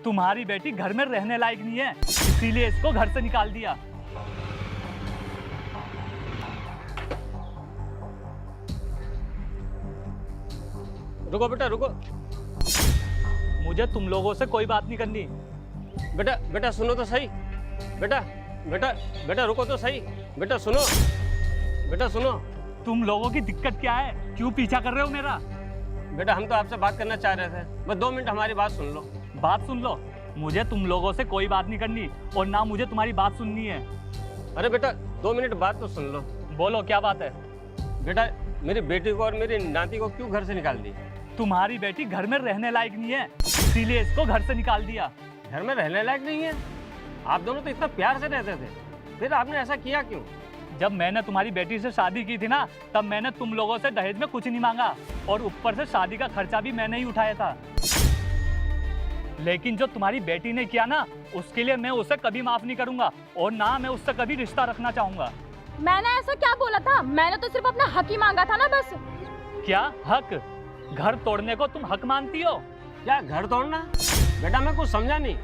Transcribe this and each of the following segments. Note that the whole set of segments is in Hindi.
तुम्हारी बेटी घर में रहने लायक नहीं है, इसीलिए इसको घर से निकाल दिया। रुको बेटा रुको। मुझे तुम लोगों से कोई बात नहीं करनी। बेटा बेटा सुनो तो सही। बेटा बेटा बेटा रुको तो सही। बेटा सुनो, बेटा सुनो। तुम लोगों की दिक्कत क्या है? क्यों पीछा कर रहे हो मेरा? बेटा हम तो आपसे बात करना चाह रहे थे, बस 2 मिनट हमारी बात सुन लो। बात सुन लो। मुझे तुम लोगों से कोई बात नहीं करनी और ना मुझे तुम्हारी बात सुननी है। अरे बेटा 2 मिनट बात तो सुन लो। बोलो क्या बात है? बेटा मेरी बेटी को और मेरी नाती को क्यों घर से निकाल दी? तुम्हारी बेटी घर में रहने लायक नहीं है, इसीलिए इसको घर से निकाल दिया। घर में रहने लायक नहीं है? आप दोनों तो इतना प्यार से रहते थे, फिर आपने ऐसा किया क्यों? जब मैंने तुम्हारी बेटी से शादी की थी ना, तब मैंने तुम लोगों से दहेज में कुछ नहीं मांगा और ऊपर से शादी का खर्चा भी मैंने ही उठाया था। लेकिन जो तुम्हारी बेटी ने किया ना, उसके लिए मैं उसे कभी माफ नहीं करूंगा और ना मैं उससे कभी रिश्ता रखना चाहूंगा। मैंने ऐसा क्या बोला था? मैंने तो सिर्फ अपना हक ही मांगा था ना बस। क्या हक? घर तोड़ने को तुम हक मानती हो? क्या घर तोड़ना? बेटा मैं कुछ समझा नहीं।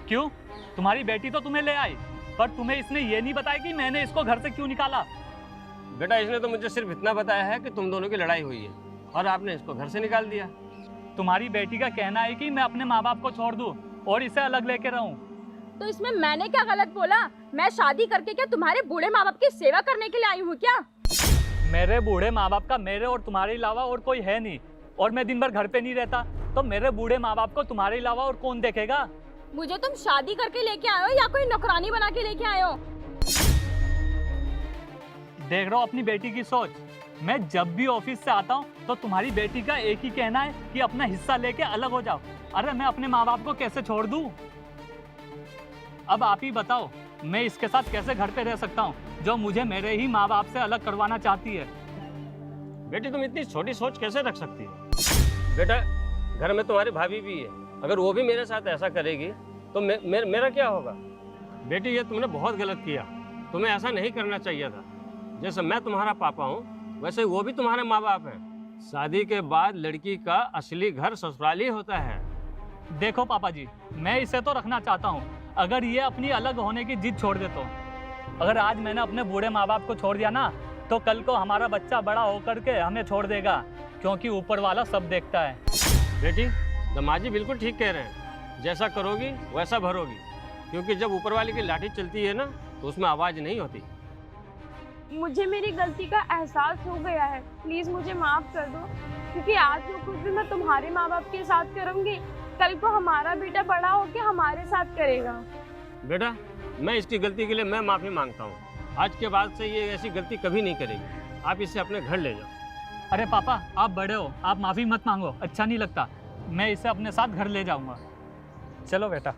क्यों? तुम्हारी बेटी तो तुम्हें ले आई, पर तुम्हें इसने ये नहीं बताया कि मैंने इसको घर से क्यों निकाला। बेटा इसने तो मुझे सिर्फ इतना बताया है कि तुम दोनों की लड़ाई हुई है और आपने इसको घर से निकाल दिया। तुम्हारी बेटी का कहना है कि मैं अपने माँ बाप को छोड़ दूं और इसे अलग लेके रहूं। तो इसमें मैंने क्या गलत बोला? मैं शादी करके क्या तुम्हारे बूढ़े माँ बाप की सेवा करने के लिए आई हूँ क्या? मेरे बूढ़े माँ बाप का मेरे और तुम्हारे अलावा और कोई है नहीं, और मैं दिन भर घर पे नहीं रहता, तो मेरे बूढ़े माँ बाप को तुम्हारे अलावा और कौन देखेगा? मुझे तुम शादी करके लेके आए हो या कोई नौकरानी बना के लेके आए हो? देख रहा हूँ अपनी बेटी की सोच। मैं जब भी ऑफिस से आता हूँ तो तुम्हारी बेटी का एक ही कहना है कि अपना हिस्सा लेके अलग हो जाओ। अरे मैं अपने माँ बाप को कैसे छोड़ दूँ? अब आप ही बताओ, मैं इसके साथ कैसे घर पे रह सकता हूँ जो मुझे मेरे ही माँ बाप से अलग करवाना चाहती है? बेटी तुम इतनी छोटी सोच कैसे रख सकती हो? बेटा घर में तुम्हारी भाभी भी है, अगर वो भी मेरे साथ ऐसा करेगी तो मेरा क्या होगा? बेटी ये तुमने बहुत गलत किया, तुम्हें ऐसा नहीं करना चाहिए था। जैसे मैं तुम्हारा पापा हूँ वैसे वो भी तुम्हारे माँ बाप हैं। शादी के बाद लड़की का असली घर ससुराल ही होता है। देखो पापा जी, मैं इसे तो रखना चाहता हूँ अगर ये अपनी अलग होने की जिद छोड़ दे तो। अगर आज मैंने अपने बूढ़े माँ बाप को छोड़ दिया ना, तो कल को हमारा बच्चा बड़ा होकर के हमें छोड़ देगा, क्योंकि ऊपर वाला सब देखता है। बेटी दमाजी बिल्कुल ठीक कह रहे हैं, जैसा करोगी वैसा भरोगी, क्योंकि जब ऊपर वाले की लाठी चलती है ना तो उसमें आवाज़ नहीं होती। मुझे मेरी गलती का एहसास हो गया है, प्लीज मुझे माफ कर दो, क्योंकि आज जो कुछ भी मैं तुम्हारे माँ बाप के साथ करूंगी, कल को हमारा बेटा बड़ा होकर हमारे साथ करेगा। बेटा मैं इसकी गलती के लिए मैं माफ़ी मांगता हूँ। आज के बाद से ये ऐसी गलती कभी नहीं करेगी। आप इसे अपने घर ले जाओ। अरे पापा, आप बड़े हो, आप माफ़ी मत मांगो, अच्छा नहीं लगता। मैं इसे अपने साथ घर ले जाऊंगा। चलो बेटा।